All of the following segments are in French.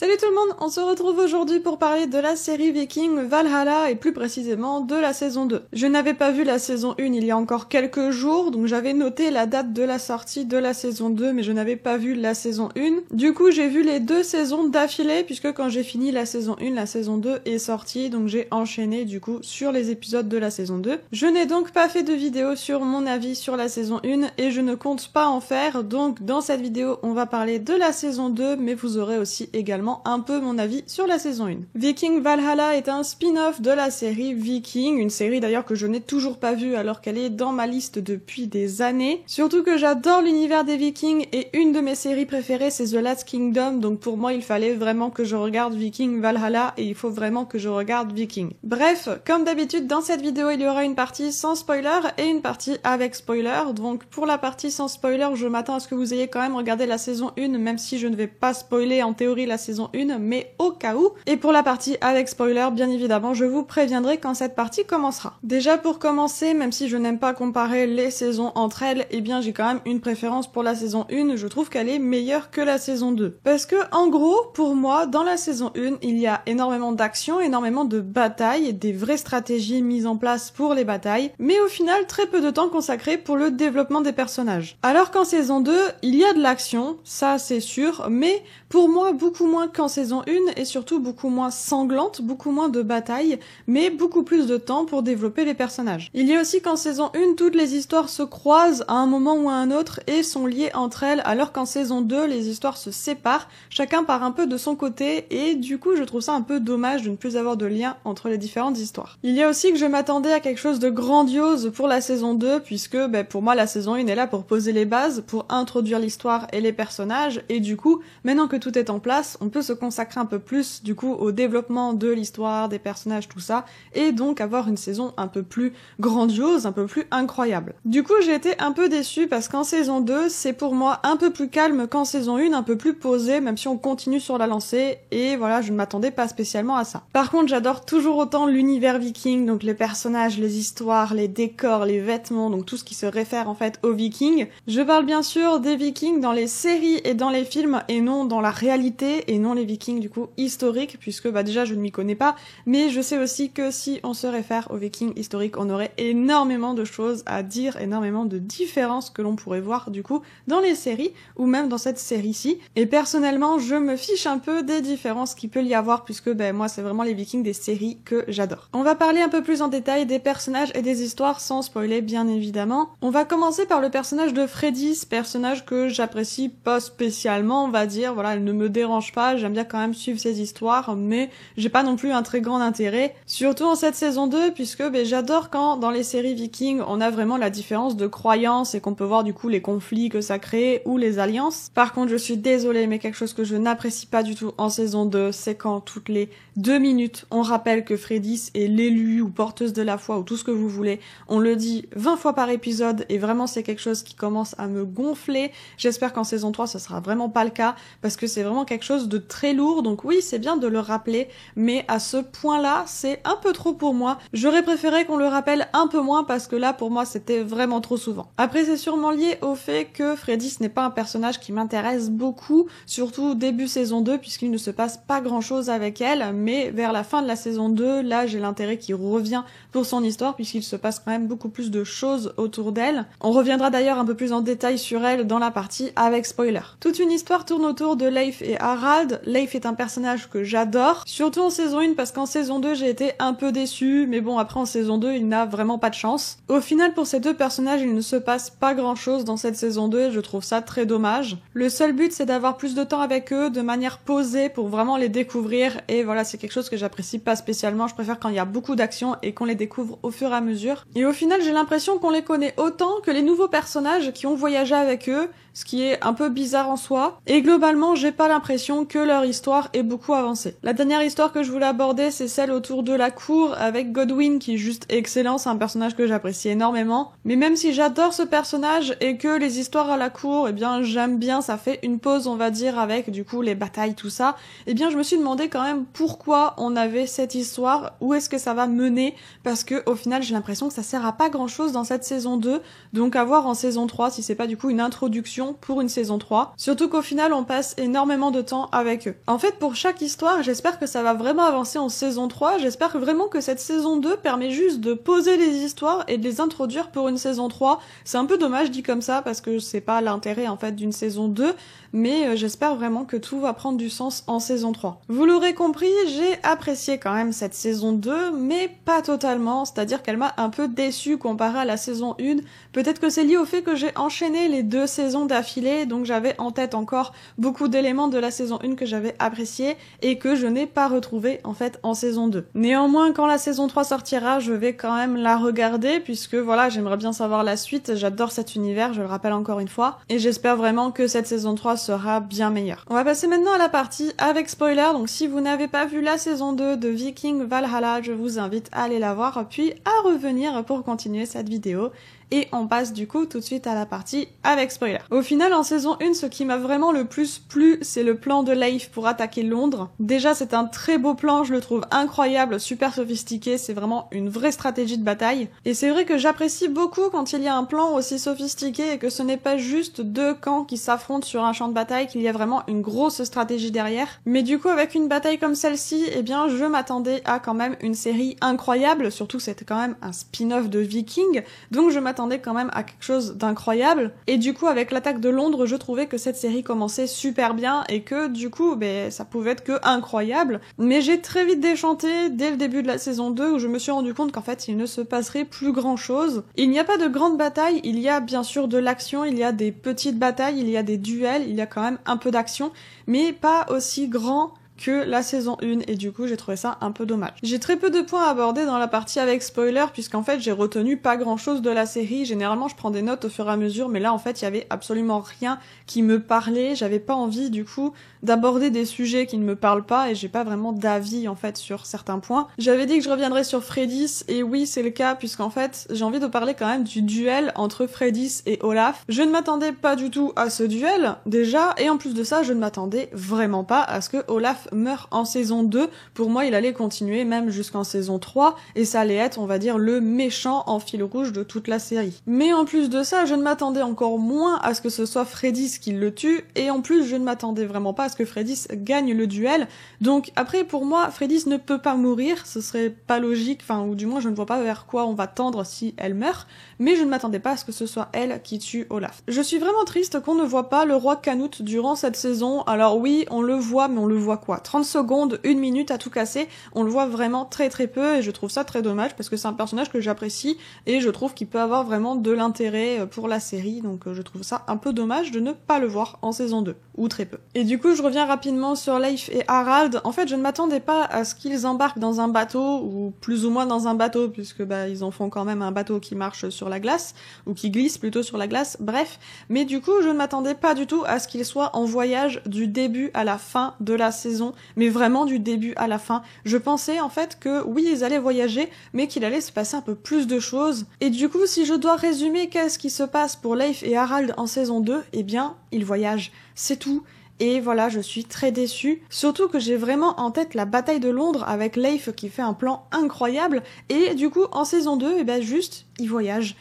Salut tout le monde, on se retrouve aujourd'hui pour parler de la série Viking Valhalla et plus précisément de la saison 2. Je n'avais pas vu la saison 1 il y a encore quelques jours, donc j'avais noté la date de la sortie de la saison 2 mais je n'avais pas vu la saison 1. Du coup j'ai vu les deux saisons d'affilée puisque quand j'ai fini la saison 1, la saison 2 est sortie, donc j'ai enchaîné du coup sur les épisodes de la saison 2. Je n'ai donc pas fait de vidéo sur mon avis sur la saison 1 et je ne compte pas en faire, donc dans cette vidéo on va parler de la saison 2 mais vous aurez aussi également un peu mon avis sur la saison 1. Viking Valhalla est un spin-off de la série Viking, une série d'ailleurs que je n'ai toujours pas vue alors qu'elle est dans ma liste depuis des années. Surtout que j'adore l'univers des Vikings et une de mes séries préférées c'est The Last Kingdom, donc pour moi il fallait vraiment que je regarde Viking Valhalla et il faut vraiment que je regarde Viking. Bref, comme d'habitude dans cette vidéo il y aura une partie sans spoiler et une partie avec spoiler, donc pour la partie sans spoiler je m'attends à ce que vous ayez quand même regardé la saison 1 même si je ne vais pas spoiler en théorie la saison 1, mais au cas où. Et pour la partie avec spoiler, bien évidemment, je vous préviendrai quand cette partie commencera. Déjà pour commencer, même si je n'aime pas comparer les saisons entre elles, eh bien j'ai quand même une préférence pour la saison 1, je trouve qu'elle est meilleure que la saison 2. Parce que, en gros, pour moi, dans la saison 1, il y a énormément d'action, énormément de batailles, des vraies stratégies mises en place pour les batailles, mais au final, très peu de temps consacré pour le développement des personnages. Alors qu'en saison 2, il y a de l'action, ça c'est sûr, mais pour moi, beaucoup moins qu'en saison 1 et surtout beaucoup moins sanglante, beaucoup moins de batailles, mais beaucoup plus de temps pour développer les personnages. Il y a aussi qu'en saison 1, toutes les histoires se croisent à un moment ou à un autre et sont liées entre elles, alors qu'en saison 2, les histoires se séparent, chacun part un peu de son côté et du coup je trouve ça un peu dommage de ne plus avoir de lien entre les différentes histoires. Il y a aussi que je m'attendais à quelque chose de grandiose pour la saison 2 puisque pour moi la saison 1 est là pour poser les bases, pour introduire l'histoire et les personnages et du coup, maintenant que tout est en place, on peut se consacrer un peu plus du coup au développement de l'histoire, des personnages, tout ça, et donc avoir une saison un peu plus grandiose, un peu plus incroyable. Du coup j'ai été un peu déçue parce qu'en saison 2 c'est pour moi un peu plus calme qu'en saison 1, un peu plus posé même si on continue sur la lancée et voilà je ne m'attendais pas spécialement à ça. Par contre j'adore toujours autant l'univers viking, donc les personnages, les histoires, les décors, les vêtements, donc tout ce qui se réfère en fait aux vikings. Je parle bien sûr des vikings dans les séries et dans les films et non dans la réalité et non les vikings du coup historiques puisque déjà je ne m'y connais pas mais je sais aussi que si on se réfère aux vikings historiques on aurait énormément de choses à dire, énormément de différences que l'on pourrait voir du coup dans les séries ou même dans cette série-ci et personnellement je me fiche un peu des différences qu'il peut y avoir puisque moi c'est vraiment les vikings des séries que j'adore. On va parler un peu plus en détail des personnages et des histoires sans spoiler bien évidemment. On va commencer par le personnage de Freydis, personnage que j'apprécie pas spécialement on va dire, voilà elle ne me dérange pas, j'aime bien quand même suivre ses histoires mais j'ai pas non plus un très grand intérêt, surtout en cette saison 2 puisque j'adore quand dans les séries vikings on a vraiment la différence de croyances et qu'on peut voir du coup les conflits que ça crée ou les alliances. Par contre je suis désolée mais quelque chose que je n'apprécie pas du tout en saison 2 c'est quand toutes les 2 minutes on rappelle que Freydis est l'élue ou porteuse de la foi ou tout ce que vous voulez, on le dit 20 fois par épisode et vraiment c'est quelque chose qui commence à me gonfler. J'espère qu'en saison 3 ce sera vraiment pas le cas parce que c'est vraiment quelque chose de très lourd, donc oui c'est bien de le rappeler mais à ce point-là, c'est un peu trop pour moi. J'aurais préféré qu'on le rappelle un peu moins parce que là, pour moi, c'était vraiment trop souvent. Après, c'est sûrement lié au fait que Freydis n'est pas un personnage qui m'intéresse beaucoup, surtout début saison 2, puisqu'il ne se passe pas grand-chose avec elle, mais vers la fin de la saison 2, là, j'ai l'intérêt qui revient pour son histoire, puisqu'il se passe quand même beaucoup plus de choses autour d'elle. On reviendra d'ailleurs un peu plus en détail sur elle dans la partie avec spoiler. Toute une histoire tourne autour de Leif et Harald. Leif est un personnage que j'adore, surtout en saison 1 parce qu'en saison 2 j'ai été un peu déçue, mais bon après en saison 2 il n'a vraiment pas de chance. Au final pour ces deux personnages il ne se passe pas grand chose dans cette saison 2 et je trouve ça très dommage. Le seul but c'est d'avoir plus de temps avec eux de manière posée pour vraiment les découvrir et voilà c'est quelque chose que j'apprécie pas spécialement, je préfère quand il y a beaucoup d'action et qu'on les découvre au fur et à mesure. Et au final j'ai l'impression qu'on les connaît autant que les nouveaux personnages qui ont voyagé avec eux, ce qui est un peu bizarre en soi, et globalement j'ai pas l'impression que leur histoire est beaucoup avancée. La dernière histoire que je voulais aborder c'est celle autour de la cour avec Godwyn qui est juste excellent, c'est un personnage que j'apprécie énormément, mais même si j'adore ce personnage et que les histoires à la cour, j'aime bien, ça fait une pause on va dire avec du coup les batailles tout ça, je me suis demandé quand même pourquoi on avait cette histoire, où est-ce que ça va mener, parce que au final j'ai l'impression que ça sert à pas grand chose dans cette saison 2, donc à voir en saison 3 si c'est pas du coup une introduction d'action pour une saison 3, surtout qu'au final on passe énormément de temps avec eux. En fait, pour chaque histoire, j'espère que ça va vraiment avancer en saison 3, j'espère vraiment que cette saison 2 permet juste de poser les histoires et de les introduire pour une saison 3. C'est un peu dommage dit comme ça parce que c'est pas l'intérêt en fait d'une saison 2, mais j'espère vraiment que tout va prendre du sens en saison 3. Vous l'aurez compris, j'ai apprécié quand même cette saison 2, mais pas totalement, c'est-à-dire qu'elle m'a un peu déçue comparée à la saison 1. Peut-être que c'est lié au fait que j'ai enchaîné les 2 saisons d'affilée, donc j'avais en tête encore beaucoup d'éléments de la saison 1 que j'avais apprécié et que je n'ai pas retrouvé en fait en saison 2. Néanmoins, quand la saison 3 sortira, je vais quand même la regarder puisque voilà, j'aimerais bien savoir la suite, j'adore cet univers, je le rappelle encore une fois, et j'espère vraiment que cette saison 3 sera bien meilleure. On va passer maintenant à la partie avec spoiler, donc si vous n'avez pas vu la saison 2 de Viking Valhalla, je vous invite à aller la voir puis à revenir pour continuer cette vidéo. Et on passe du coup tout de suite à la partie avec spoiler. Au final, en saison 1, ce qui m'a vraiment le plus plu, c'est le plan de Leif pour attaquer Londres. Déjà, c'est un très beau plan, je le trouve incroyable, super sophistiqué, c'est vraiment une vraie stratégie de bataille. Et c'est vrai que j'apprécie beaucoup quand il y a un plan aussi sophistiqué et que ce n'est pas juste 2 camps qui s'affrontent sur un champ de bataille, qu'il y a vraiment une grosse stratégie derrière. Mais du coup, avec une bataille comme celle-ci, eh bien, je m'attendais à quand même une série incroyable, surtout c'était quand même un spin-off de Viking, donc je m'attendais quand même à quelque chose d'incroyable. Et du coup, avec l'attaque de Londres, je trouvais que cette série commençait super bien et que du coup, ça pouvait être que incroyable. Mais j'ai très vite déchanté dès le début de la saison 2 où je me suis rendu compte qu'en fait, il ne se passerait plus grand chose. Il n'y a pas de grande bataille, il y a bien sûr de l'action, il y a des petites batailles, il y a des duels, il y a quand même un peu d'action, mais pas aussi grand que la saison 1 et du coup j'ai trouvé ça un peu dommage. J'ai très peu de points à aborder dans la partie avec spoiler puisqu'en fait j'ai retenu pas grand chose de la série. Généralement je prends des notes au fur et à mesure mais là en fait il y avait absolument rien qui me parlait, j'avais pas envie du coup d'aborder des sujets qui ne me parlent pas et j'ai pas vraiment d'avis en fait sur certains points. J'avais dit que je reviendrais sur Freydis et oui c'est le cas puisqu'en fait j'ai envie de parler quand même du duel entre Freydis et Olaf. Je ne m'attendais pas du tout à ce duel déjà et en plus de ça je ne m'attendais vraiment pas à ce que Olaf meurt en saison 2, pour moi il allait continuer même jusqu'en saison 3 et ça allait être on va dire le méchant en fil rouge de toute la série. Mais en plus de ça je ne m'attendais encore moins à ce que ce soit Freydis qui le tue et en plus je ne m'attendais vraiment pas à ce que Freydis gagne le duel. Donc après pour moi Freydis ne peut pas mourir, ce serait pas logique, enfin ou du moins je ne vois pas vers quoi on va tendre si elle meurt, mais je ne m'attendais pas à ce que ce soit elle qui tue Olaf. Je suis vraiment triste qu'on ne voit pas le roi Canute durant cette saison. Alors oui on le voit mais on le voit quoi 30 secondes, 1 minute à tout casser, on le voit vraiment très très peu et je trouve ça très dommage parce que c'est un personnage que j'apprécie et je trouve qu'il peut avoir vraiment de l'intérêt pour la série, donc je trouve ça un peu dommage de ne pas le voir en saison 2, ou très peu. Et du coup je reviens rapidement sur Leif et Harald. En fait je ne m'attendais pas à ce qu'ils embarquent dans un bateau, ou plus ou moins dans un bateau puisque ils en font quand même un bateau qui marche sur la glace, ou qui glisse plutôt sur la glace, bref, mais du coup je ne m'attendais pas du tout à ce qu'ils soient en voyage du début à la fin de la saison, mais vraiment du début à la fin. Je pensais en fait que oui ils allaient voyager, mais qu'il allait se passer un peu plus de choses, et du coup si je dois résumer qu'est-ce qui se passe pour Leif et Harald en saison 2, eh bien ils voyagent, c'est tout. Et voilà, je suis très déçue. Surtout que j'ai vraiment en tête la bataille de Londres avec Leif qui fait un plan incroyable. Et du coup, en saison 2, juste, il voyage.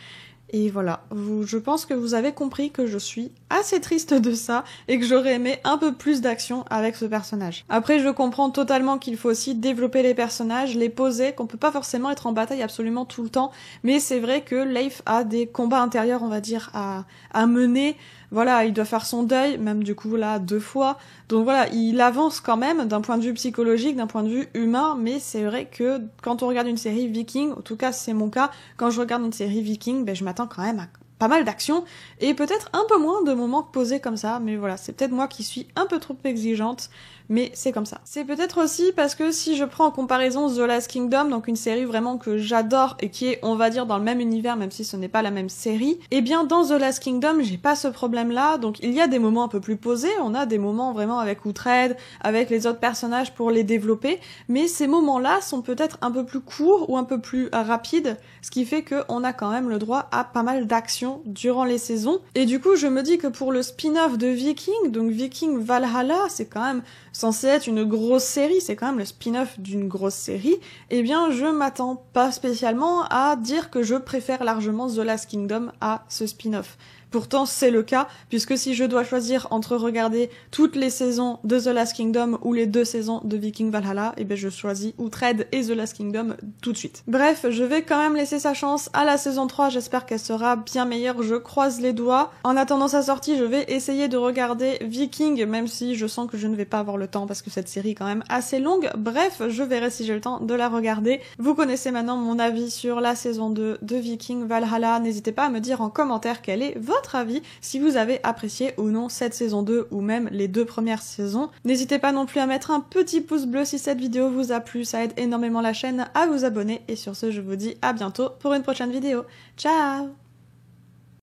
Et voilà, je pense que vous avez compris que je suis assez triste de ça et que j'aurais aimé un peu plus d'action avec ce personnage. Après, je comprends totalement qu'il faut aussi développer les personnages, les poser, qu'on peut pas forcément être en bataille absolument tout le temps, mais c'est vrai que Leif a des combats intérieurs, on va dire, à mener. Voilà, il doit faire son deuil, même du coup là 2 fois. Donc voilà, il avance quand même d'un point de vue psychologique, d'un point de vue humain, mais c'est vrai que quand on regarde une série Viking, en tout cas c'est mon cas, quand je regarde une série Viking, je m'attends quand même à pas mal d'action, et peut-être un peu moins de moments posés comme ça, mais voilà, c'est peut-être moi qui suis un peu trop exigeante, mais c'est comme ça. C'est peut-être aussi parce que si je prends en comparaison The Last Kingdom, donc une série vraiment que j'adore et qui est, on va dire, dans le même univers, même si ce n'est pas la même série, eh bien dans The Last Kingdom, j'ai pas ce problème-là, donc il y a des moments un peu plus posés, on a des moments vraiment avec Uhtred, avec les autres personnages pour les développer, mais ces moments-là sont peut-être un peu plus courts ou un peu plus rapides, ce qui fait qu'on a quand même le droit à pas mal d'actions durant les saisons. Et du coup, je me dis que pour le spin-off de Viking, donc Viking Valhalla, c'est quand même censé être une grosse série, c'est quand même le spin-off d'une grosse série, eh bien je m'attends pas spécialement à dire que je préfère largement The Last Kingdom à ce spin-off. Pourtant c'est le cas, puisque si je dois choisir entre regarder toutes les saisons de The Last Kingdom ou les 2 saisons de Viking Valhalla, et ben je choisis Uhtred et The Last Kingdom tout de suite. Bref, je vais quand même laisser sa chance à la saison 3, j'espère qu'elle sera bien meilleure, je croise les doigts. En attendant sa sortie, je vais essayer de regarder Viking, même si je sens que je ne vais pas avoir le temps parce que cette série est quand même assez longue. Bref, je verrai si j'ai le temps de la regarder. Vous connaissez maintenant mon avis sur la saison 2 de Viking Valhalla, n'hésitez pas à me dire en commentaire quel est votre avis, si vous avez apprécié ou non cette saison 2 ou même les 2 premières saisons. N'hésitez pas non plus à mettre un petit pouce bleu si cette vidéo vous a plu, ça aide énormément la chaîne à vous abonner et sur ce je vous dis à bientôt pour une prochaine vidéo. Ciao!